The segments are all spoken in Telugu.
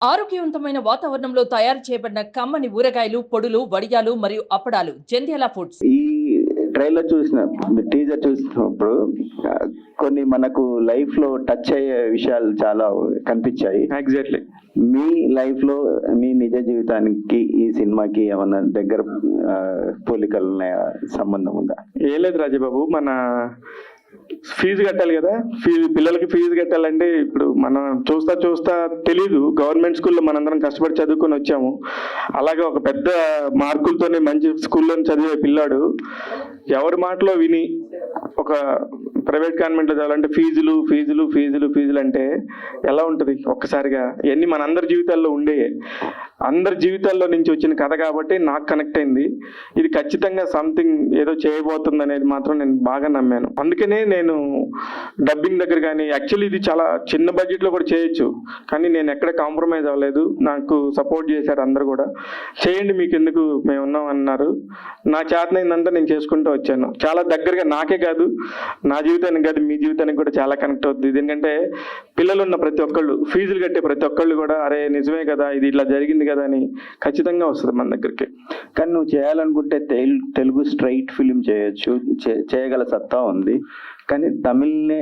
ఆరోగ్యవంతమైన వాతావరణంలో తయారు చేయబడిన కమ్మని ఊరగాయలు, పొడులు, వడియాలు మరియు అప్పడాలు జంధ్యాల ఫుడ్స్. ఈ ట్రైలర్ టీజర్ చూసినప్పుడు కొన్ని మనకు లైఫ్ లో టచ్ అయ్యే విషయాలు చాలా కనిపించాయి. ఎగ్జాక్ట్లీ. మీ లైఫ్ లో మీ నిజ జీవితానికి ఈ సినిమాకి ఏమన్నా దగ్గర పోలికలు ఉన్నాయా, సంబంధం ఉందా? ఏం లేదు రాజబాబు, మన ఫీజు కట్టాలి కదా, పిల్లలకి ఫీజు కట్టాలంటే ఇప్పుడు మనం చూస్తా తెలీదు. గవర్నమెంట్ స్కూల్లో మనందరం కష్టపడి చదువుకొని వచ్చాము. అలాగే ఒక పెద్ద మార్కులతోనే మంచి స్కూల్లో చదివే పిల్లాడు ఎవరి మాటలో విని ఒక ప్రైవేట్ కాన్వెంట్లో చదవాలంటే ఫీజులు అంటే ఎలా ఉంటుంది? ఒక్కసారిగా ఇవన్నీ మన అందరి జీవితాల్లో ఉండే, అందరి జీవితాల్లో నుంచి వచ్చిన కథ కాబట్టి నాకు కనెక్ట్ అయింది. ఇది ఖచ్చితంగా సంథింగ్ ఏదో చేయబోతుంది అనేది మాత్రం నేను బాగా నమ్మాను. అందుకనే నేను డబ్బింగ్ దగ్గర కానీ, యాక్చువల్లీ ఇది చాలా చిన్న బడ్జెట్లో కూడా చేయొచ్చు, కానీ నేను ఎక్కడ కాంప్రమైజ్ అవ్వలేదు. నాకు సపోర్ట్ చేశారు అందరు కూడా. చేయండి, మీకు ఎందుకు, మేము ఉన్నాం అన్నారు. నా చేతనైందంతా నేను చేసుకుంటూ వచ్చాను. చాలా దగ్గరగా నాకే కాదు, నా జీవితానికి కాదు, మీ జీవితానికి కూడా చాలా కనెక్ట్ అవుతుంది. ఎందుకంటే పిల్లలు ఉన్న ప్రతి ఒక్కళ్ళు, ఫీజులు కట్టే ప్రతి ఒక్కళ్ళు కూడా అరే నిజమే కదా, ఇది ఇట్లా జరిగింది కదా అని ఖచ్చితంగా వస్తుంది మన దగ్గరికి. కానీ నువ్వు చేయాలనుకుంటే తెలుగు స్ట్రైట్ ఫిలిం చేయొచ్చు, చేయగల సత్తా ఉంది. కానీ తమిళ్నే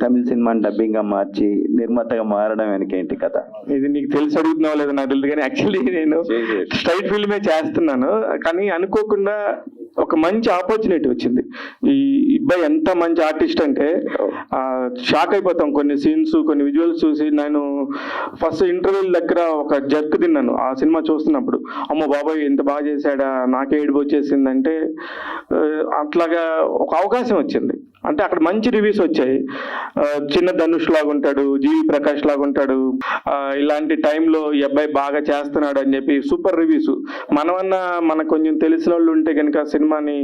తమిళ సినిమాని డబ్బింగ్ గా మార్చి నిర్మాతగా మారడం వెనకేంటి కథ? ఇది నీకు తెలిసి అడుగుతున్నావు లేదా నాకు తెలియదు, కానీ యాక్చువల్లీ నేను స్ట్రైట్ ఫిల్మే చేస్తున్నాను. కానీ అనుకోకుండా ఒక మంచి ఆపర్చునిటీ వచ్చింది. ఈ అబ్బాయి ఎంత మంచి ఆర్టిస్ట్ అంటే షాక్ అయిపోతాం. కొన్ని సీన్స్, కొన్ని విజువల్స్ చూసి నేను ఫస్ట్ ఇంటర్వ్యూల దగ్గర ఒక జర్క్ తిన్నాను ఆ సినిమా చూస్తున్నప్పుడు. అమ్మో బాబాయ్ ఎంత బాగా చేశాడా, నాకే ఏడుపు వచ్చేసిందంటే అట్లాగా ఒక అవకాశం వచ్చింది. అంటే అక్కడ మంచి రివ్యూస్ వచ్చాయి. చిన్న ధనుష్ లాగా ఉంటాడు, జీవి ప్రకాష్ లాగా ఉంటాడు, ఇలాంటి టైంలో ఈ అబ్బాయి బాగా చేస్తున్నాడు అని చెప్పి సూపర్ రివ్యూస్. మనమన్నా మనకు కొంచెం తెలిసిన వాళ్ళు ఉంటే కనుక సినిమాని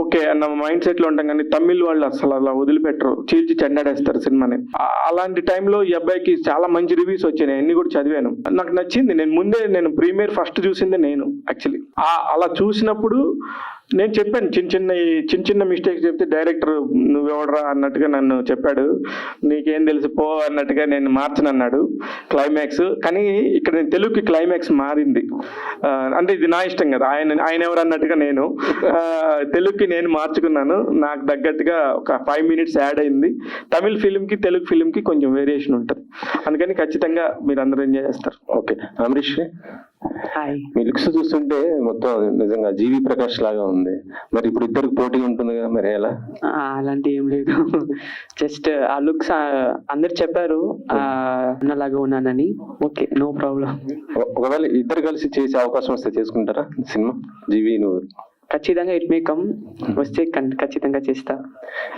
ఓకే అన్న మైండ్ సెట్ లో ఉంటాం, కానీ తమిళ్ వాళ్ళు అసలు అలా వదిలిపెట్టరు, చీల్చి చెండాడేస్తారు సినిమాని. అలాంటి టైంలో ఈ అబ్బాయికి చాలా మంచి రివ్యూస్ వచ్చాయి. అన్ని కూడా చదివాను, నాకు నచ్చింది. నేను ప్రీమియర్ ఫస్ట్ చూసిందే నేను యాక్చువల్లీ. అలా చూసినప్పుడు నేను చెప్పాను, చిన్న చిన్న మిస్టేక్స్ చెప్తే డైరెక్టర్ నువ్వెవడరా అన్నట్టుగా నన్ను చెప్పాడు. నీకేం తెలిసి పో అన్నట్టుగా నేను మార్చనన్నాడు క్లైమాక్స్. కానీ ఇక్కడ నేను తెలుగుకి క్లైమాక్స్ మారింది. అంటే ఇది నా ఇష్టం కదా, ఆయన ఎవరు అన్నట్టుగా నేను తెలుగుకి నేను మార్చుకున్నాను. నాకు తగ్గట్టుగా ఒక 5 minutes యాడ్ అయింది. తమిళ ఫిలింకి తెలుగు ఫిలింకి కొంచెం వేరియేషన్ ఉంటుంది. అందుకని ఖచ్చితంగా మీరు అందరూ ఎంజాయ్ చేస్తారు. Okay Amrish, hi. మీ లుక్స్ చూస్తుంటే మొత్తం నిజంగా జీవి ప్రకాష్ లాగా ఉంది. మరి ఇప్పుడు ఇద్దరికి పోటీ ఉంటుంది కదా, మరి ఎలా? అలాంటి ఏం లేదు, జస్ట్ ఆ లుక్స్ అందరు చెప్పారు అన్నలాగా ఉన్నానని. Okay, no problem. ఒకవేళ ఇద్దరు కలిసి చేసే అవకాశం వస్తే చేసుకుంటారా సినిమా? జీవి నువ్వు ఖచ్చితంగా ఇట్ మే కమ్, వస్తే ఖచ్చితంగా చేస్తా.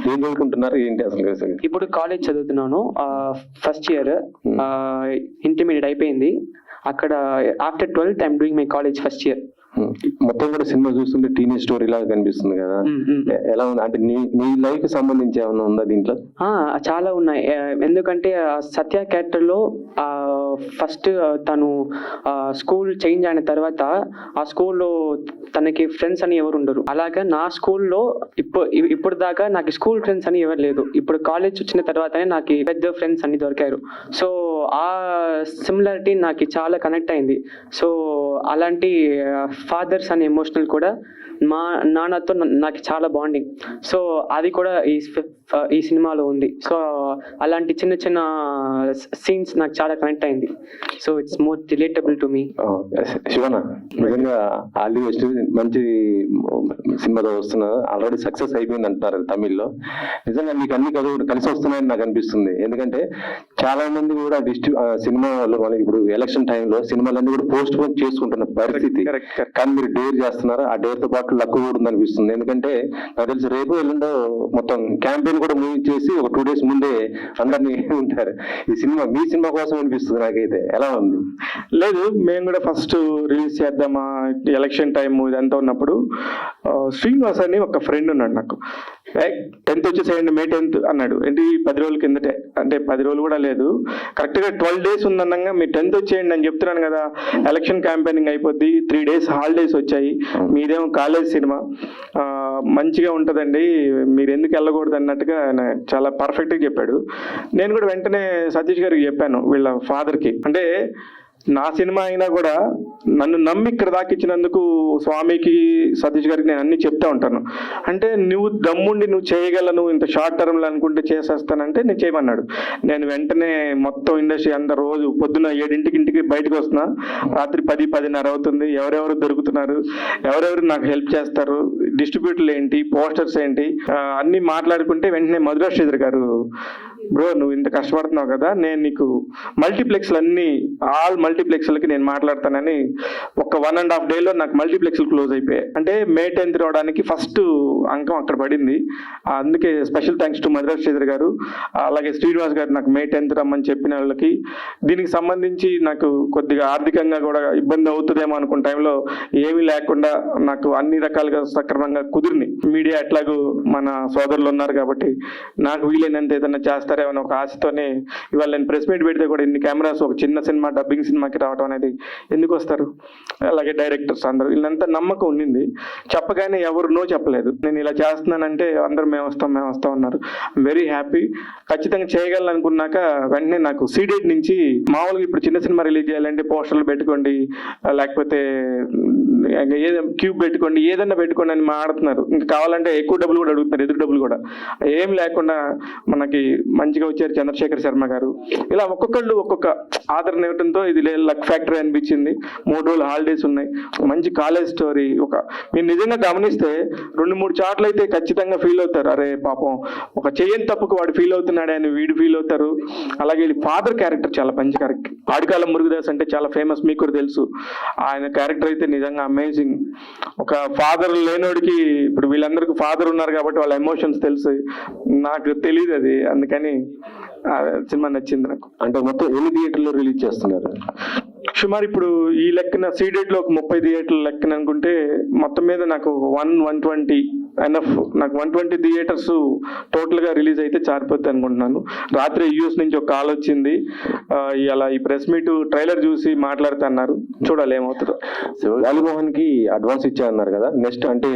ఏం చదువుకుంటున్నారు ఏంటి అసలు? ఇప్పుడు కాలేజ్ చదువుతున్నాను, ఫస్ట్ ఇయర్. ఇంటర్మీడియట్ అయిపోయింది. అక్కడ after 12th I'm doing my college first year. మొత్తం కూడా సినిమా చూస్తుంటే టీనేజ్ స్టోరీ లాగా కనిపిస్తుంది కదా, ఎలా ఉంది? అంటే నీ లైఫ్ కి సంబంధించి ఏమైనా ఉందా దీంట్లో? చాలా ఉన్నాయి. ఎందుకంటే సత్య క్యారెక్టర్ లో ఫస్ట్ తను స్కూల్ చేంజ్ అయిన తర్వాత ఆ స్కూల్లో తనకి ఫ్రెండ్స్ అని ఎవరు ఉండరు. అలాగా నా స్కూల్లో ఇప్పుడు దాకా నాకు స్కూల్ ఫ్రెండ్స్ అని ఎవరు లేదు. ఇప్పుడు కాలేజ్ వచ్చిన తర్వాతనే నాకు పెద్ద ఫ్రెండ్స్ అని దొరికారు. సో ఆ సిమిలారిటీ నాకు చాలా కనెక్ట్ అయింది. సో అలాంటి ఫాదర్స్ అనే ఎమోషనల్ కూడా మా నాన్నతో నాకు చాలా బాండింగ్. సో అది కూడా ఈ సినిమాలో ఉంది. సో అలాంటి చిన్న చిన్న సీన్స్ నాకు చాలా కనెక్ట్ అయింది. So it's more relatable to me. Shivanna, నిజంగా ఆల్ ది బెస్ట్. మంచి సినిమాతో వస్తున్నా, ఆల్రెడీ సక్సెస్ అయిపోయింది అంటారు తమిళ్లో. నిజంగా మీకు అన్ని కలిసి వస్తున్నాయని నాకు అనిపిస్తుంది. ఎందుకంటే చాలా మంది కూడా సినిమాలో ఇప్పుడు ఎలక్షన్ టైంలో సినిమాలన్నీ కూడా పోస్ట్ పోన్ చేసుకుంటున్న పరిస్థితి, కానీ మీరు డేర్ చేస్తున్నారు. ఆ డేర్ తో పాటు లక్ కూడా ఉందనిపిస్తుంది. ఎందుకంటే నాకు తెలిసి రేపు ఎల్లుండో మొత్తం క్యాంపెయిన్ కూడా మూవీ చేసి ఒక 2 days ముందే అందరినీ ఉంటారు. ఈ సినిమా మీ సినిమా కోసం అనిపిస్తుంది నాకైతే. ఎలా ఉంది? లేదు, మేము కూడా ఫస్ట్ రిలీజ్ చేద్దామా ఎలక్షన్ టైం ఇదంతా ఉన్నప్పుడు శ్రీనివాస్ అని ఒక ఫ్రెండ్ ఉన్నాడు నాకు. 10th వచ్చేసేయండి, May 10th అన్నాడు. ఏంటి 10 రోజుల కిందటే, అంటే 10 రోజులు కూడా లేదు, కరెక్ట్ గా 12 days ఉందన్నాగా మీరు 10th వచ్చేయండి అని చెప్తున్నాను కదా. ఎలక్షన్ క్యాంపెయినింగ్ అయిపోద్ది, 3 days హాలిడేస్ వచ్చాయి, మీదేమో కాలేజ్ సినిమా, మంచిగా ఉంటుందండి, మీరు ఎందుకు వెళ్ళకూడదు అన్నట్టుగా ఆయన చాలా పర్ఫెక్ట్గా చెప్పాడు. నేను కూడా వెంటనే సతీష్ గారికి చెప్పాను, వీళ్ళ ఫాదర్కి. అంటే నా సినిమా అయినా కూడా నన్ను నమ్మి ఇక్కడ దాకా ఇచ్చినందుకు స్వామికి, సతీష్ గారికి నేను అన్ని చెప్తా ఉంటాను. అంటే నువ్వు దమ్ముండి నువ్వు చేయగలను, ఇంత షార్ట్ టర్మ్లో అనుకుంటే చేసేస్తానంటే నేను చేయమన్నాడు. నేను వెంటనే మొత్తం ఇండస్ట్రీ అంతా రోజు పొద్దున్న 7 ఇంటికి బయటకు వస్తున్నా, రాత్రి 10-10:30 అవుతుంది. ఎవరెవరు దొరుకుతున్నారు, ఎవరెవరు నాకు హెల్ప్ చేస్తారు, డిస్ట్రిబ్యూటర్లు ఏంటి, పోస్టర్స్ ఏంటి, అన్నీ మాట్లాడుకుంటే వెంటనే మధురా శ్రీధర్ గారు, బ్రో నువ్వు ఇంత కష్టపడుతున్నావు కదా, నేను నీకు మల్టీప్లెక్స్లు అన్ని ఆల్ మల్టీప్లెక్స్లకి నేను మాట్లాడతానని ఒక 1.5 డేలో నాకు మల్టీప్లెక్స్లు క్లోజ్ అయిపోయాయి. అంటే మే 10th రావడానికి ఫస్ట్ అంకం అక్కడ పడింది. అందుకే special thanks to Madhura Sridhar garu, అలాగే శ్రీనివాస్ గారు నాకు మే 10th రమ్మని చెప్పిన వాళ్ళకి. దీనికి సంబంధించి నాకు కొద్దిగా ఆర్థికంగా కూడా ఇబ్బంది అవుతుందేమో అనుకున్న టైంలో ఏమీ లేకుండా నాకు అన్ని రకాలుగా సక్రమంగా కుదిరిని. మీడియా ఎట్లాగూ మన సోదరులు ఉన్నారు కాబట్టి నాకు వీలైనంత ఏదైనా చేస్తారేమో ఒక ఆశతోనే ఇవాళ నేను ప్రెస్ మీట్ పెడితే కూడా ఇన్ని కెమెరాస్ ఒక చిన్న సినిమా డబ్బింగ్ సినిమాకి రావడం అనేది ఎందుకు వస్తారు, అలాగే డైరెక్టర్స్ అందరూ వీళ్ళంతా నమ్మకం ఉండింది. చెప్పగానే ఎవరు నో చెప్పలేదు. నేను ఇలా చేస్తున్నానంటే అందరూ మేము వస్తాం అన్నారు. Very happy. ఖచ్చితంగా చేయగలను అనుకున్నాక వెంటనే నాకు సీడెడ్ నుంచి మామూలుగా ఇప్పుడు చిన్న సినిమా రిలీజ్ చేయాలంటే పోస్టర్లు పెట్టుకోండి, లేకపోతే క్యూబ్ పెట్టుకోండి, ఏదన్నా పెట్టుకోండి అని మాట్లాడుతున్నారు. ఇంకా కావాలంటే ఎక్కువ డబ్బులు కూడా అడుగుతున్నారు, ఎదురు డబ్బులు కూడా. ఏం లేకుండా మనకి మంచిగా వచ్చారు చంద్రశేఖర్ శర్మ గారు. ఇలా ఒక్కొక్కళ్ళు ఒక్కొక్క ఆదరణ ఇవ్వడంతో ఇది లక్ ఫ్యాక్టరీ అనిపించింది. 3 రోజులు హాలిడేస్ ఉన్నాయి, మంచి కాలేజ్ స్టోరీ. మీరు నిజంగా గమనిస్తే 2-3 చాట్లు అయితే ఖచ్చితంగా ఫీల్ అవుతారు, అరే పాపం ఒక చేయని తప్పుకు వాడు ఫీల్ అవుతున్నాడే అని వీడు ఫీల్ అవుతారు. అలాగే ఫాదర్ క్యారెక్టర్ చాలా మంచి క్యారెక్టర్. ఆడికాలం మురుగదాస్ అంటే చాలా ఫేమస్, మీకు కూడా తెలుసు. ఆయన క్యారెక్టర్ అయితే నిజంగా అమేజింగ్. ఒక ఫాదర్ లేనోడికి, ఇప్పుడు వీళ్ళందరికీ ఫాదర్ ఉన్నారు కాబట్టి వాళ్ళ ఎమోషన్స్ తెలుసు, నాకు తెలియదు అది. అందుకని సినిమా నచ్చింది నాకు. అంటే మొత్తం ఎన్ని థియేటర్లో రిలీజ్ చేస్తున్నారు? సుమారు ఇప్పుడు ఈ లెక్కన సీడెడ్ లో ఒక 30 థియేటర్ల లెక్కన అనుకుంటే మొత్తం మీద నాకు 120 ఎన్ఎఫ్. నాకు 120 థియేటర్స్ టోటల్ గా రిలీజ్ అయితే చారిపోతాయి అనుకుంటున్నాను. రాత్రి యూఎస్ నుంచి ఒక కాల్ వచ్చింది, ఇలా ఈ ప్రెస్ మీట్ ట్రైలర్ చూసి మాట్లాడుతున్నారు, చూడాలి ఏమవుతుందో. వాలిమోహన్ కి అడ్వాన్స్ ఇచ్చారన్నారు కదా, నెక్స్ట్ అంటే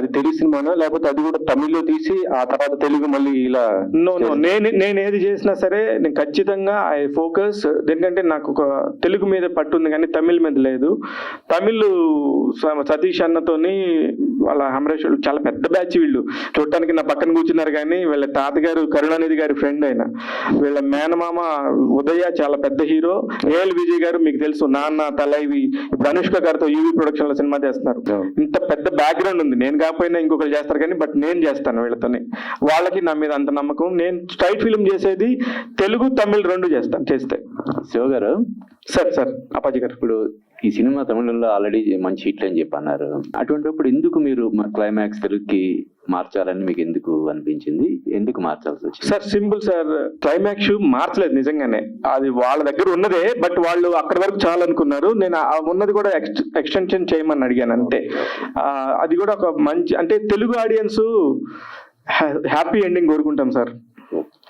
అది తెలుగు సినిమానా లేకపోతే అది కూడా తమిళ్లో తీసి ఆ తర్వాత తెలుగు మళ్ళీ ఇలా? నో నేను ఏది చేసినా సరే నేను ఖచ్చితంగా ఐ ఫోకస్. ఎందుకంటే నాకు ఒక తెలుగు మీద పట్టుంది కానీ తమిళ్ మీద లేదు. తమిళ్ సతీష్ అన్నతోని వాళ్ళ హమరేశ్వరుడు చాలా పెద్ద బ్యాచ్. వీళ్ళు చూడటానికి నా పక్కన కూర్చున్నారు కానీ వీళ్ళ తాతగారు కరుణానిధి గారి ఫ్రెండ్ అయిన, వీళ్ళ మేనమామ ఉదయ చాలా పెద్ద హీరో. ఏఎల్ విజయ్ గారు మీకు తెలుసు, నాన్న తలైవి. ఇప్పుడు అనుష్క గారితో యూవీ ప్రొడక్షన్ లో సినిమా చేస్తున్నారు. ఇంత పెద్ద బ్యాక్గ్రౌండ్ ఉంది. నేను కాకపోయినా ఇంకొకరు చేస్తారు కానీ బట్ నేను చేస్తాను వీళ్ళతోనే. వాళ్ళకి నా మీద అంత నమ్మకం. నేను స్ట్రైట్ ఫిల్మ్ చేసేది తెలుగు తమిళ్ 2 చేస్తాను. చేస్తే శివ గారు, సార్ అప్పాజీ గారు, ఇప్పుడు ఈ సినిమా తమిళంలో ఆల్రెడీ మంచి హిట్ అని చెప్పి అన్నారు. అటువంటిప్పుడు ఎందుకు మీరు క్లైమాక్స్ తెలుగుకి మార్చాలని మీకు ఎందుకు అనిపించింది? ఎందుకు మార్చాల్సి వచ్చింది? సార్ సింపుల్ సార్, క్లైమాక్స్ మార్చలేదు నిజంగానే. అది వాళ్ళ దగ్గర ఉన్నదే, బట్ వాళ్ళు అక్కడి వరకు చాలనుకున్నారు. నేను ఉన్నది కూడా ఎక్స్టెన్షన్ చేయమని అడిగాను అంతే. అది కూడా ఒక మంచి, అంటే తెలుగు ఆడియన్స్ హ్యాపీ ఎండింగ్ కోరుకుంటాం సార్.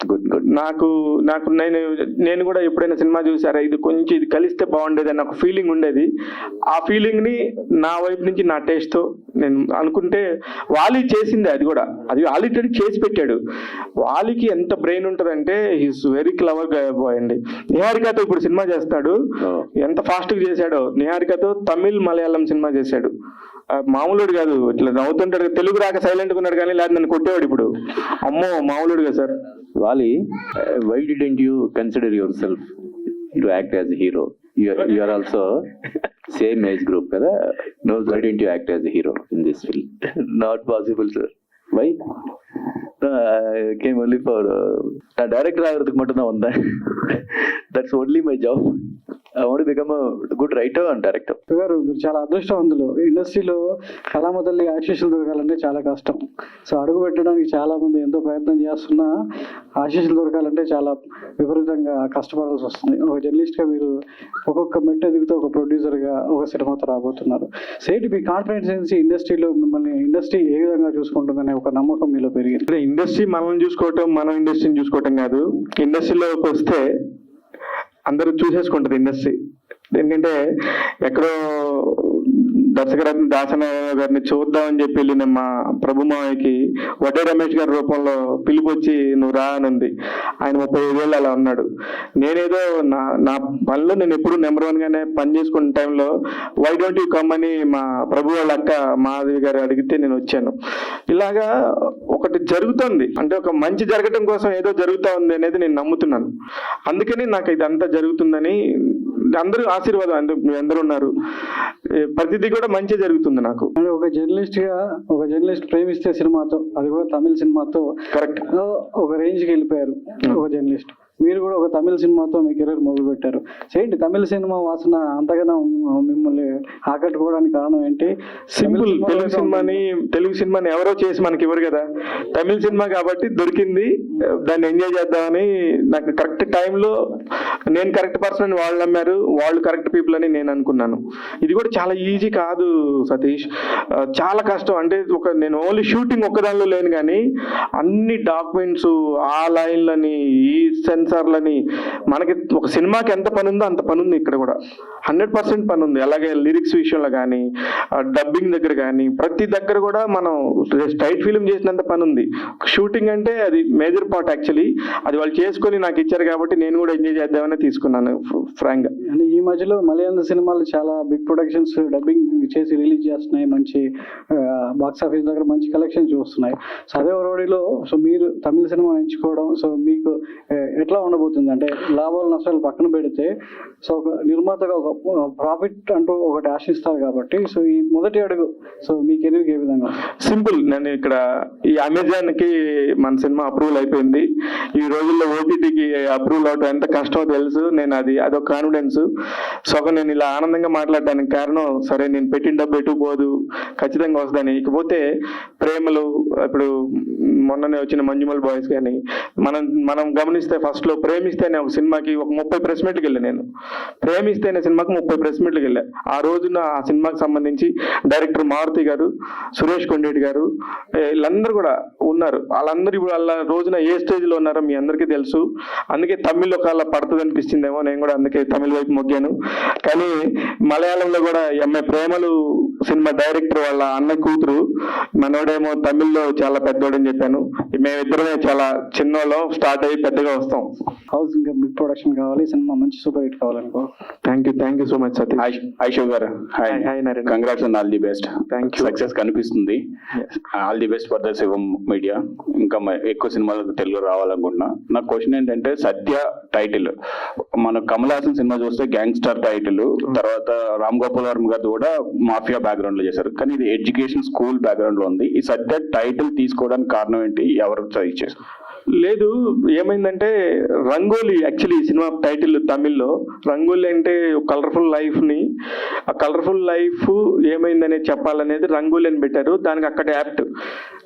గుడ్. నాకు నేను కూడా ఎప్పుడైనా సినిమా చూసారా, ఇది కొంచెం ఇది కలిస్తే బాగుండేది అని ఒక ఫీలింగ్ ఉండేది. ఆ ఫీలింగ్ ని నా వైపు నుంచి నా టేస్ట్ తో నేను అనుకుంటే, వాలి చేసిందే. అది ఆల్రెడీ చేసి పెట్టాడు. వాలికి ఎంత బ్రెయిన్ ఉంటుందంటే హీస్ వెరీ క్లవర్ బాయ్ అండి. నిహారికతో ఇప్పుడు సినిమా చేస్తాడు, ఎంత ఫాస్ట్ గా చేశాడో. నిహారికతో తమిళ్ మలయాళం సినిమా చేశాడు. మామూలుడు కాదు, ఇట్లా నవ్వుతుంటాడు. తెలుగు రాక సైలెంట్ గా ఉన్నాడు కానీ లేదా నన్ను కొట్టేవాడు. ఇప్పుడు అమ్మో మామూలుడుగా సార్. వాలి, why didn't you consider yourself to act as a hero? You are also same age group kada. No, why didn't you act as a hero in this film? Not possible, sir. Why? I came only for director ஆகிறதுக்கு மட்டும் தான் வந்தேன். That's only my job. I want to become a good writer and director. గారు మీరు చాలా అదృష్టవంతులు. ఇండస్ట్రీలో కళామతల్లి ఆశీస్సులు దొరకాలంటే చాలా కష్టం. సో అడుగు పెట్టడానికి చాలా మంది ఎంతో ప్రయత్నం చేస్తున్నా ఆశీస్సులు దొరకాలంటే చాలా విపరీతంగా కష్టపడాల్సి వస్తుంది. ఒక జర్నలిస్ట్ గా మీరు ఒక్కొక్క మెట్టు ఎదుగుతూ ఒక ప్రొడ్యూసర్ గా ఒక సినిమాతో రాబోతున్నారు. సేటి మీ కాన్ఫిడెన్స్ ఇండస్ట్రీలో మిమ్మల్ని ఇండస్ట్రీ ఏ విధంగా చూసుకుంటుందనే ఒక నమ్మకం మీలో పెరిగింది? ఇండస్ట్రీ మనల్ని చూసుకోవటం, మనం ఇండస్ట్రీని చూసుకోవటం కాదు. ఇండస్ట్రీలోకి వస్తే అందరూ చూసేసుకుంటారు ఇండస్ట్రీ. ఎందుకంటే ఎక్కడో దర్శకరత్న దాసనారాయణ గారిని చూద్దామని చెప్పి వెళ్ళిన మా ప్రభుమావయ్యకి వడ్డే రమేష్ గారి రూపంలో పిలుపు వచ్చి నువ్వు రా అని ఉంది. ఆయన 35 ఏళ్ళు అలా ఉన్నాడు. నేనేదో నా పనిలో నేను ఎప్పుడు నెంబర్ 1 గానే పని చేసుకున్న టైంలో వై డోంట్ యూ కమ్ అని మా ప్రభు వాళ్ళ అక్క మాధవి గారు అడిగితే నేను వచ్చాను. ఇలాగా ఒకటి జరుగుతుంది అంటే ఒక మంచి జరగటం కోసం ఏదో జరుగుతా ఉంది అనేది నేను నమ్ముతున్నాను. అందుకని నాకు ఇదంతా జరుగుతుందని అందరూ ఆశీర్వాదం, అందరూ ఉన్నారు, ప్రతిదీ కూడా మంచి జరుగుతుంది నాకు. అంటే ఒక జర్నలిస్ట్ ప్రేమిస్తే సినిమాతో, అది కూడా తమిళ సినిమాతో కరెక్ట్ ఒక రేంజ్కి వెళ్ళిపోయారు ఒక జర్నలిస్ట్. మీరు కూడా ఒక తమిళ సినిమాతో మీ కెరీర్ మొదలు పెట్టారు. ఏంటి తమిళ సినిమా వాసన అంతగానో మిమ్మల్ని ఆకట్టుకోవడానికి కారణం ఏంటి? సింపుల్, తెలుగు సినిమాని ఎవరో చేసి మనకి ఇవ్వరు కదా, తమిళ సినిమా కాబట్టి దొరికింది, దాన్ని ఎంజాయ్ చేద్దామని నాకు కరెక్ట్ టైంలో నేను కరెక్ట్ పర్సన్ అని వాళ్ళు నమ్మారు, వాళ్ళు కరెక్ట్ పీపుల్ అని నేను అనుకున్నాను. ఇది కూడా చాలా ఈజీ కాదు సతీష్, చాలా కష్టం. అంటే నేను ఓన్లీ షూటింగ్ ఒక్కదానిలో లేను కానీ అన్ని డాక్యుమెంట్స్, ఆ లైన్లని, ఈ సెన్సార్లని, మనకి ఒక సినిమాకి ఎంత పని ఉందో అంత పని ఉంది ఇక్కడ కూడా, 100% పని ఉంది. అలాగే లిరిక్స్ విషయంలో కానీ, డబ్బింగ్ దగ్గర కానీ, ప్రతి దగ్గర కూడా మనం స్ట్రైట్ ఫిలిం చేసినంత పని ఉంది. షూటింగ్ అంటే అది మేజర్ పార్ట్ యాక్చువల్లీ, అది వాళ్ళు చేసుకొని నాకు ఇచ్చారు కాబట్టి నేను కూడా ఎంజాయ్ చేద్దామని తీసుకున్నాను ఫ్రాంక్ గా. అంటే ఈ మధ్యలో మలయాళం సినిమాలు చాలా బిగ్ ప్రొడక్షన్స్ డబ్బింగ్ చేసి రిలీజ్ చేస్తున్నాయి, మంచి బాక్స్ ఆఫీస్ దగ్గర మంచి కలెక్షన్స్ చూస్తున్నాయి. సో అదే రోడ్లో సో మీరు తమిళ సినిమా ఎంచుకోవడం, సో మీకు ఎట్లా ఉండబోతుంది? అంటే లాభాలు నష్టాలు పక్కన పెడితే సో ఒక నిర్మాతగా ఒక ప్రాఫిట్ అంటూ ఒకటి ఆశిస్తారు కాబట్టి, సో ఈ మొదటి అడుగు సో మీ కెరీర్కి ఏ విధంగా? సింపుల్, నేను ఇక్కడ ఈ అమెజాన్ కి మన సినిమా అప్రూవల్ అయిపోయింది. ఈ రోజుల్లో ఓటీటీకి అప్రూవల్ అవటం ఎంత కష్టమో తెలుసు. నేను అదొక కాన్ఫిడెన్స్. సో నేను ఇలా ఆనందంగా మాట్లాడడానికి కారణం, సరే నేను పెట్టిన డబ్బు ఎటు పోదు, ఖచ్చితంగా వస్తుందని. ఇకపోతే ప్రేమలు, ఇప్పుడు మొన్ననే వచ్చిన మంజుమల్ బాయ్స్ కానీ మనం గమనిస్తే ఫస్ట్ లో ప్రేమిస్తేనే ఒక సినిమాకి ఒక 30 ప్రెస్ మీట్కి వెళ్ళా. నేను ప్రేమిస్తేనే సినిమాకి 30 ప్రెస్ మీట్కి వెళ్ళా. ఆ రోజున ఆ సినిమాకి సంబంధించి డైరెక్టర్ మారుతి గారు, సురేష్ కొండేటి గారు, వీళ్ళందరూ కూడా ఉన్నారు. వాళ్ళందరూ ఇప్పుడు వాళ్ళ రోజున ఏ స్టేజ్ లో ఉన్నారో మీ అందరికీ తెలుసు. అందుకే తమిళ్ ఒక పడుతుంది అనిపిస్తుందేమో, నేను కూడా అందుకే తమిళ వైపు మొగ్గాను. కానీ మలయాళంలో కూడా ఎంఏ ప్రేమలు సినిమా డైరెక్టర్ వాళ్ళ అన్న కూతురు, మనోడేమో తమిళ్లో చాలా పెద్దోడని చెప్పాను. మేమిద్దరమే చాలా చిన్నోళ్ళం, స్టార్ట్ అయ్యి పెద్దగా వస్తాం. హౌస్ ఇంకా బిగ్ ప్రొడక్షన్ కావాలి, సినిమా మంచి సూపర్ హిట్ కావాలనుకో. Thank you so much Satish. ఐషవ్ గారు, hi Narendra. Congrats and all the best. Thank you. Success కనిపిస్తుంది. All the best for the Shivam Media. ఇంకా ఎక్కువ సినిమాలు తెలుగు రావాలనుకుంటున్నా. నా క్వశ్చన్ ఏంటంటే, సత్య టైటిల్ మన కమల్ హాసన్ సినిమా చూస్తే గ్యాంగ్స్టర్ టైటిల్, తర్వాత రామ్ గోపాల్ వర్మ గారు కూడా మాఫియా బ్యాక్గ్రౌండ్ లో చేశారు, కానీ ఇది ఎడ్యుకేషన్ స్కూల్ బ్యాక్గ్రౌండ్ లో ఉంది. ఈ సత్య టైటిల్ తీసుకోవడానికి కారణం ఏంటి? ఎవరు ఇచ్చేసారు? లేదు, ఏమైందంటే రంగోలీ యాక్చువల్లీ సినిమా టైటిల్ తమిళ్లో రంగోలీ అంటే కలర్ఫుల్ లైఫ్ ని, ఆ కలర్ఫుల్ లైఫ్ ఏమైందనేది చెప్పాలనేది రంగోలీ అని పెట్టారు. దానికి అక్కడ యాప్ట్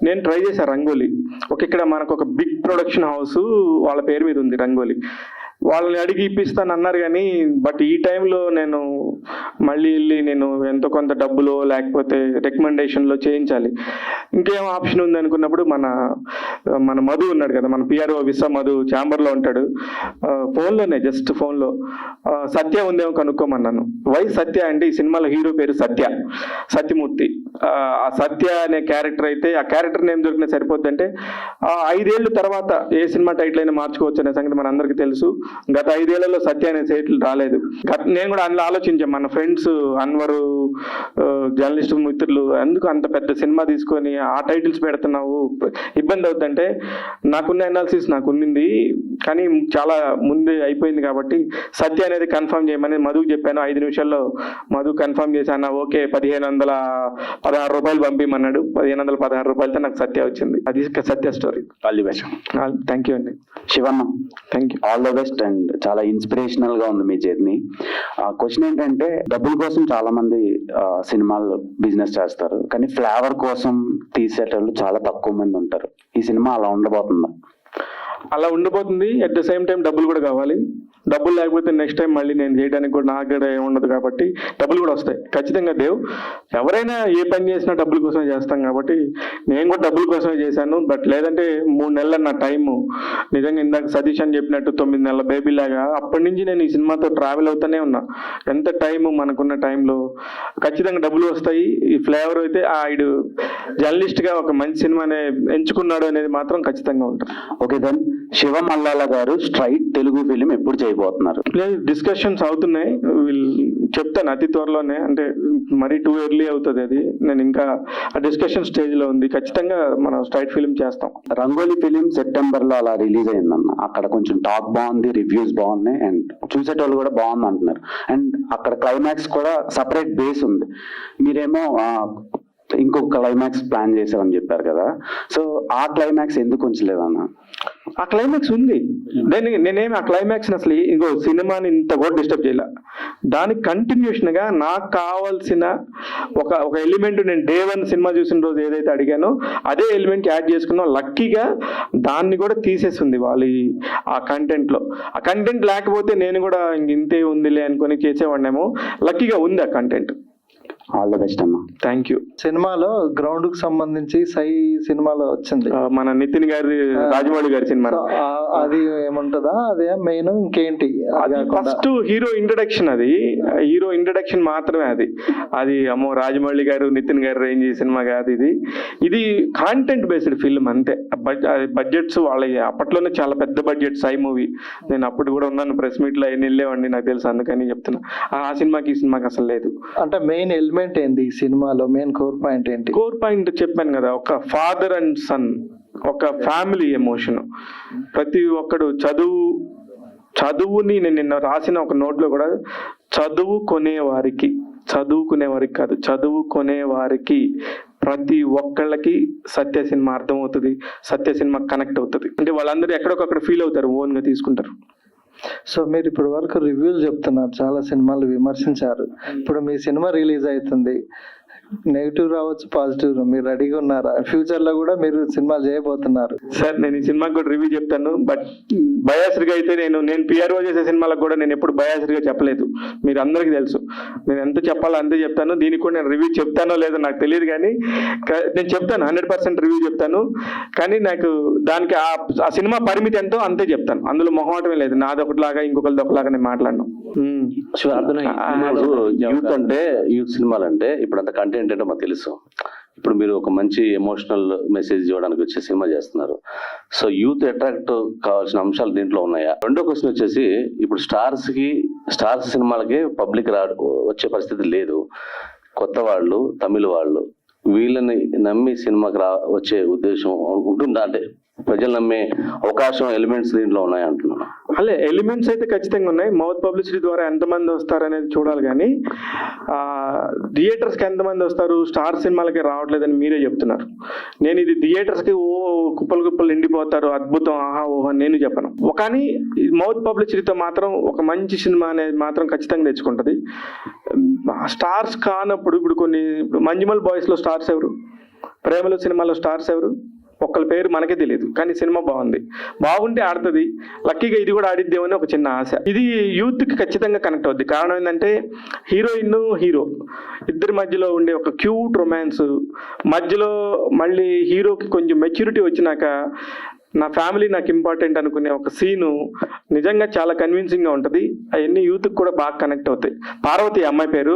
నేను ట్రై చేశాను రంగోలీ. ఇక్కడ మనకు ఒక బిగ్ ప్రొడక్షన్ హౌస్ వాళ్ళ పేరు మీద ఉంది రంగోలీ. వాళ్ళని అడిగి ఇప్పిస్తాను అన్నారు కానీ, బట్ ఈ టైంలో నేను మళ్ళీ వెళ్ళి నేను ఎంతో కొంత డబ్బులో లేకపోతే రికమెండేషన్లో చేయించాలి. ఇంకేం ఆప్షన్ ఉంది అనుకున్నప్పుడు మన మధు ఉన్నాడు కదా, మన పిఆర్ఓ విశ్వ మధు ఛాంబర్లో ఉంటాడు. ఫోన్లోనే జస్ట్ ఫోన్లో సత్య ఉందేమో కనుక్కోమన్నాను. వై సత్య అంటే ఈ సినిమాలో హీరో పేరు సత్యమూర్తి. ఆ సత్య అనే క్యారెక్టర్ అయితే ఆ క్యారెక్టర్ నేమ్ దొరికినా సరిపోద్ది. అంటే 5 ఏళ్ళ తర్వాత ఏ సినిమా టైటిల్ అయినా మార్చుకోవచ్చు అనే సంగతి మన అందరికీ తెలుసు. గత 5 ఏళ్లలో సత్య అనే టైటిల్ రాలేదు. నేను కూడా అందులో ఆలోచించాను, మన ఫ్రెండ్స్ అన్వరు, జర్నలిస్ట్ మిత్రులు, ఎందుకు అంత పెద్ద సినిమా తీసుకొని ఆ టైటిల్స్ పెడుతున్నావు, ఇబ్బంది అవుతుందంటే నాకున్న అనాలిసిస్ నాకున్నింది, కానీ చాలా ముందే అయిపోయింది కాబట్టి సత్య అనేది కన్ఫర్మ్ చేయమని మధుకు చెప్పాను. 5 నిమిషాల్లో మధు కన్ఫర్మ్ చేశాను. ఓకే, 1516 రూపాయలు పంపిమన్నాడు. 1516 రూపాయలతో నాకు సత్య వచ్చింది. అది Satya story. All the best. Thank you అండి. Shivanna, thank you. All the best. And చాలా ఇన్స్పిరేషనల్ గా ఉంది మీ జర్నీ. క్వశ్చన్ ఏంటంటే, డబ్బుల కోసం చాలా మంది సినిమాలు బిజినెస్ చేస్తారు, కానీ ఫ్లేవర్ కోసం తీసేటోళ్ళు చాలా తక్కువ మంది ఉంటారు. ఈ సినిమా అలా ఉండబోతుందా? అలా ఉండిపోతుంది. అట్ ద సేమ్ టైం డబ్బులు కూడా కావాలి. డబ్బులు లేకపోతే నెక్స్ట్ టైం మళ్ళీ నేను చేయడానికి కూడా నాకు కూడా ఏముండదు కాబట్టి డబ్బులు కూడా వస్తాయి ఖచ్చితంగా. దేవ్, ఎవరైనా ఏ పని చేసినా డబ్బుల కోసమే చేస్తాం కాబట్టి నేను కూడా డబ్బుల కోసమే చేశాను. బట్ లేదంటే 3 నెలల నా టైము నిజంగా ఇందాక సతీష్ అని చెప్పినట్టు 9 నెలల బేబీ లాగా అప్పటి నుంచి నేను ఈ సినిమాతో ట్రావెల్ అవుతానే ఉన్నా. ఎంత టైము మనకున్న టైంలో ఖచ్చితంగా డబ్బులు వస్తాయి. ఈ ఫ్లేవర్ అయితే ఆడు జర్నలిస్ట్ గా ఒక మంచి సినిమానే ఎంచుకున్నాడు అనేది మాత్రం ఖచ్చితంగా ఉంటుంది. ఓకే దెన్, శివ మల్లాల గారు స్ట్రైట్ తెలుగు ఫిలిం ఎప్పుడు చేయబోతున్నారు? డిస్కషన్స్ అవుతున్నాయి, చెప్తాను అతి త్వరలోనే. అంటే మరీ టూ ఎర్లీ అవుతుంది అది. నేను ఇంకా ఆ డిస్కషన్ స్టేజ్ లో ఉంది. ఖచ్చితంగా మనం స్ట్రైట్ ఫిలిం చేస్తాం. రంగోలీ ఫిలిం సెప్టెంబర్ లో అలా రిలీజ్ అయిందన్న. అక్కడ కొంచెం టాక్ బాగుంది, రివ్యూస్ బాగున్నాయి, అండ్ చూసేటోళ్ళు కూడా బాగుంది అంటున్నారు. అండ్ అక్కడ క్లైమాక్స్ కూడా సపరేట్ బేస్ ఉంది. మీరేమో ఇంకొక క్లైమాక్స్ ప్లాన్ చేసామని చెప్పారు కదా, సో ఆ క్లైమాక్స్ ఎందుకు ఉంచలేదన్న? ఆ క్లైమాక్స్ ఉంది. నేనేమి ఆ క్లైమాక్స్ అసలు ఇంకో సినిమాని ఇంత కూడా డిస్టర్బ్ చేయాల. దానికి కంటిన్యూషన్ గా నాకు కావాల్సిన ఒక ఎలిమెంట్ నేను డే 1 సినిమా చూసిన రోజు ఏదైతే అడిగానో అదే ఎలిమెంట్ యాడ్ చేసుకున్నా. లక్కీగా దాన్ని కూడా తీసేసింది వాళ్ళు ఆ కంటెంట్ లో. ఆ కంటెంట్ లేకపోతే నేను కూడా ఇంతే ఉందిలే అనుకుని చేసేవాడినేమో. లక్కీగా ఉంది ఆ కంటెంట్. ఆల్ ద బెస్ట్ అన్న. Thank you. సినిమాలో గ్రౌండ్ కు సంబంధించి సై సినిమాలో వచ్చింది మన నితిన్ గారి, రాజమౌళి గారి సినిమా. సో అది ఏముంటదా? అదే మెయిన్, ఇంకేంటి? First hero introduction. అది హీరో ఇంట్రడక్షన్ మాత్రమే. అది అమ్మో రాజమౌళి గారు, నితిన్ గారు రేంజ్ సినిమా కాదు ఇది. ఇది కాంటెంట్ బేస్డ్ ఫిల్మ్ అంతే. బడ్జెట్స్ వాళ్ళ అప్పట్లోనే చాలా పెద్ద బడ్జెట్ సై మూవీ. నేను అప్పుడు కూడా ఉన్నాను, ప్రెస్ మీట్ లో వెళ్ళేవాడిని, నాకు తెలుసు, అందుకని చెప్తున్నా. ఆ సినిమాకి ఈ సినిమాకి అసలు లేదు. అంటే మెయిన్ ఎలిమెంట్ ఏంది ఈ సినిమాలో? మెయిన్ కోర్ పాయింట్ ఏంటి? కోర్ పాయింట్ చెప్పాను కదా, ఒక ఫాదర్ అండ్ సన్, ఒక ఫ్యామిలీ ఎమోషన్. ప్రతి ఒక్కడు చదువుని నేను నిన్న రాసిన ఒక నోట్లో కూడా, చదువుకునే వారికి ప్రతి ఒక్కళ్ళకి సత్య సినిమా అర్థమవుతుంది, సత్య సినిమా కనెక్ట్ అవుతుంది. అంటే వాళ్ళందరూ ఎక్కడొకక్కడ ఫీల్ అవుతారు, ఓన్ గా తీసుకుంటారు. సో మీరు ఇప్పటి వరకు రివ్యూలు చెప్తున్నారు, చాలా సినిమాలు విమర్శించారు. ఇప్పుడు మీ సినిమా రిలీజ్ అవుతుంది, నెగిటివ్ రావచ్చు, పాజిటివ్. మీరు రెడీగా ఉన్నారా? ఫ్యూచర్ లో కూడా మీరు సినిమాలు చేయబోతున్నారు. సార్ నేను ఈ సినిమాకి కూడా రివ్యూ చెప్తాను. బట్ బయాస్డ్ గా అయితే నేను పిఆర్ఓ చేసే సినిమాలకు కూడా నేను ఎప్పుడు బయాస్డ్ గా చెప్పలేదు. మీరు అందరికీ తెలుసు, నేను ఎంత చెప్పాలో అంతే చెప్తాను. దీనికి కూడా నేను రివ్యూ చెప్తానో లేదో నాకు తెలియదు, కానీ నేను చెప్తాను, 100% రివ్యూ చెప్తాను. కానీ నాకు దానికి ఆ సినిమా పరిమితి ఎంతో అంతే చెప్తాను. అందులో మొహమాటమే లేదు. నాది ఒకటిలాగా ఇంకొకరిది ఒకలాగా నేను మాట్లాడను. యూత్ అంటే, యూత్ సినిమాలు అంటే ఇప్పుడు అంత కంటెంట్ ఏంటో మాకు తెలుసు. ఇప్పుడు మీరు ఒక మంచి ఎమోషనల్ మెసేజ్ ఇవ్వడానికి వచ్చే సినిమా చేస్తున్నారు. సో యూత్ అట్రాక్ట్ కావాల్సిన అంశాలు దీంట్లో ఉన్నాయా? రెండో క్వశ్చన్ వచ్చేసి, ఇప్పుడు స్టార్స్ సినిమాలకి పబ్లిక్ వచ్చే పరిస్థితి లేదు. కొత్త వాళ్ళు, తమిళ వాళ్ళు, వీళ్ళని నమ్మి సినిమాకి వచ్చే ఉద్దేశం ఉంటుందా? అంటే ప్రజలు నమ్మే అవకాశం, ఎలిమెంట్స్ దీంట్లో ఉన్నాయి అంటున్నాను. అలే ఎలిమెంట్స్ అయితే ఖచ్చితంగా ఉన్నాయి. మౌత్ పబ్లిసిటీ ద్వారా ఎంతమంది వస్తారు అనేది చూడాలి. కానీ థియేటర్స్కి ఎంతమంది వస్తారు, స్టార్ సినిమాలకి రావట్లేదని మీరే చెప్తున్నారు. నేను ఇది థియేటర్స్కి కుప్పలు నిండిపోతారు, అద్భుతం, ఆహా ఓహో నేను చెప్పను. కానీ మౌత్ పబ్లిసిటీతో మాత్రం ఒక మంచి సినిమా అనేది మాత్రం ఖచ్చితంగా తెచ్చుకుంటుంది. స్టార్స్ కానప్పుడు ఇప్పుడు మంజుమల్ బాయ్స్లో స్టార్స్ ఎవరు, ప్రేమలో సినిమాలో స్టార్స్ ఎవరు? ఒక్కళ్ళ పేరు మనకే తెలియదు, కానీ సినిమా బాగుంటే ఆడుతుంది. లక్కీగా ఇది కూడా ఆడిద్దేమని ఒక చిన్న ఆశ. ఇది యూత్కి ఖచ్చితంగా కనెక్ట్ అవుద్ది. కారణం ఏంటంటే హీరోయిన్, హీరో ఇద్దరి మధ్యలో ఉండే ఒక క్యూట్ రొమాన్స్, మధ్యలో మళ్ళీ హీరోకి కొంచెం మెచ్యూరిటీ వచ్చినాక నా ఫ్యామిలీ నాకు ఇంపార్టెంట్ అనుకునే ఒక సీను నిజంగా చాలా కన్విన్సింగ్ గా ఉంటుంది. అవన్నీ యూత్ కూడా బాగా కనెక్ట్ అవుతాయి. పార్వతి అమ్మాయి పేరు,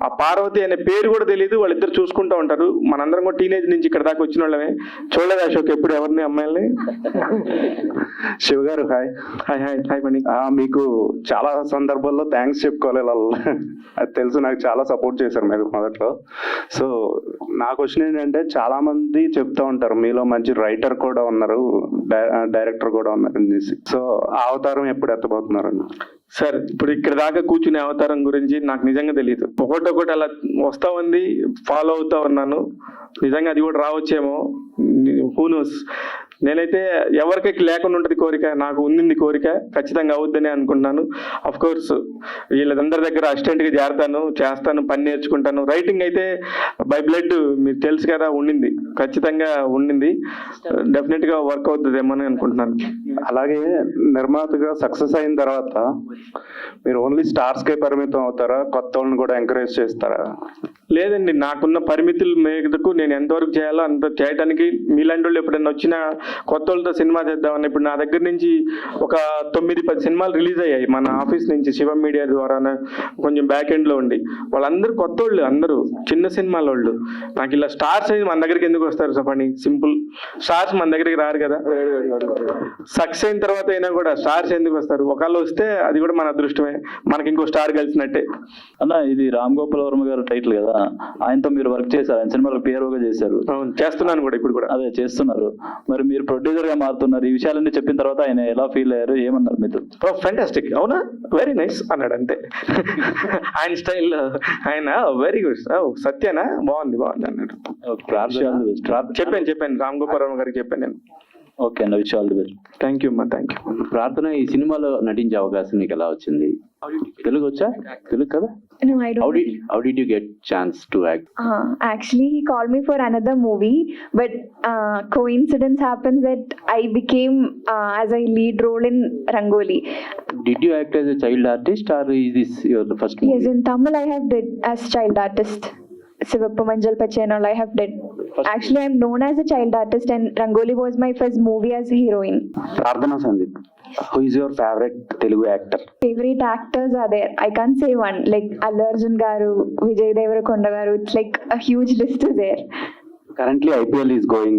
ఆ పార్వతి అనే పేరు కూడా తెలియదు, వాళ్ళిద్దరు చూసుకుంటూ ఉంటారు. మనందరం కూడా టీనేజ్ నుంచి ఇక్కడ దాకా వచ్చిన వాళ్ళమే. చూడలేదు అశోక్ ఎప్పుడు ఎవరిని అమ్మాయిల్ని. శివ గారు హాయ్. హాయ్ మణి. మీకు చాలా సందర్భాల్లో థ్యాంక్స్ చెప్పుకోవాలి. అది తెలుసు, నాకు చాలా సపోర్ట్ చేశారు మీరు మొదట్లో. సో నా క్వశ్చన్ ఏంటంటే, చాలా మంది చెప్తా ఉంటారు మీలో మంచి రైటర్ కూడా ఉన్నారు, డైరెక్టర్ కూడా ఉన్నారు అనేసి. సో ఆ అవతారం ఎప్పుడు ఎత్తబోతున్నారన్న? సార్ ఇప్పుడు ఇక్కడ దాకా కూర్చునే అవతారం గురించి నాకు నిజంగా తెలియదు. ఒకటి అలా వస్తా ఉంది, ఫాలో అవుతా ఉన్నాను. నిజంగా అది కూడా రావచ్చేమో, హూ నోస్. నేనైతే ఎవరికి లేకుండా ఉంటుంది కోరిక, నాకు ఉంది కోరిక, ఖచ్చితంగా అవుద్దని అనుకుంటున్నాను. అఫ్ కోర్స్ వీళ్ళందరి దగ్గర అసిస్టెంట్గా చేస్తాను, పని నేర్చుకుంటాను. రైటింగ్ అయితే బై బ్లడ్ మీకు తెలుసు కదా, ఖచ్చితంగా ఉండింది. డెఫినెట్గా వర్క్ అవుతుందేమో అని అనుకుంటున్నాను. అలాగే నిర్మాతగా సక్సెస్ అయిన తర్వాత మీరు ఓన్లీ స్టార్స్కే పరిమితం అవుతారా, కొత్త వాళ్ళని కూడా ఎంకరేజ్ చేస్తారా? లేదండి, నాకున్న పరిమితుల మేరకు నేను ఎంతవరకు చేయాలో అంత చేయడానికి మీలాంటి వాళ్ళు ఎప్పుడైనా వచ్చినా కొత్త వాళ్ళతో సినిమా చేద్దామని. ఇప్పుడు నా దగ్గర నుంచి ఒక 9-10 సినిమాలు రిలీజ్ అయ్యాయి మన ఆఫీస్ నుంచి శివం మీడియా ద్వారా, కొంచెం బ్యాక్ ఎండ్ లో ఉండి. వాళ్ళందరూ కొత్త వాళ్ళు, అందరూ చిన్న సినిమాల వాళ్ళు. నాకు ఇలా స్టార్స్ అనేది మన దగ్గరికి ఎందుకు వస్తారు చెప్పండి? సింపుల్, స్టార్స్ మన దగ్గరికి రారు కదా. సక్సెస్ అయిన తర్వాత అయినా కూడా స్టార్స్ ఎందుకు వస్తారు? ఒకళ్ళు వస్తే అది కూడా మన అదృష్టమే, మనకి ఇంకో స్టార్ కలిసినట్టే. అన్న, ఇది రామ్ గోపాల్ వర్మ గారు టైటిల్ కదా, ఆయనతో మీరు వర్క్ చేశారు, ఆయన సినిమాలో PROగా చేశారు. చేస్తున్నాను కూడా, ఇప్పుడు కూడా అదే చేస్తున్నారు. మరి మీరు ప్రొడ్యూసర్ గా మారుతున్నారు, ఈ విషయాలన్నీ చెప్పిన తర్వాత ఆయన ఎలా ఫీల్ అయ్యారు, ఏమన్నారు మీతో? ఫ్యాంటాస్టిక్, అవునా, వెరీ నైస్ అన్నాడు అంతే. ఆయన స్టైల్, ఆయన వెరీ గుడ్, సత్యనా బాగుంది అన్నాడు. చెప్పాను రామ్ గోపాల్ వర్మ గారికి చెప్పాను నేను. ఓకే అన్న, wish all the best. Thank you అమ్మా, థ్యాంక్ యూ. ప్రార్థన, ఈ సినిమాలో నటించే అవకాశం నీకు ఎలా వచ్చింది? తెలుగు వచ్చా? తెలుగు కదా? No, I don't. How did you get chance to act? Actually, he called me for another movie, but coincidence happens that I became as a lead role in Rangoli. Did you act as a child artist, or is this your first movie? Yes, in Tamil I have did as child artist. Sivappa Manjal Pachi and all I have did. Actually, I'm known as a child artist, and Rangoli was my first movie as a heroine. ప్రార్థన Sandeep, who is your favorite Telugu actor? Favorite actors are there. I can't say one. Like Allu Arjun garu, Vijay Deverakonda garu. It's like a huge list is there. Currently IPL is going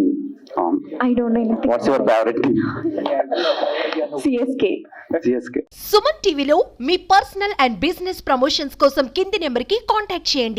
on. I don't know anything. What's your favorite team? CSK. Suman టీవీలో మీ పర్సనల్ అండ్ బిజినెస్ ప్రమోషన్స్ కోసం కింది నెంబర్కి కాంటాక్ట్ చేయండి.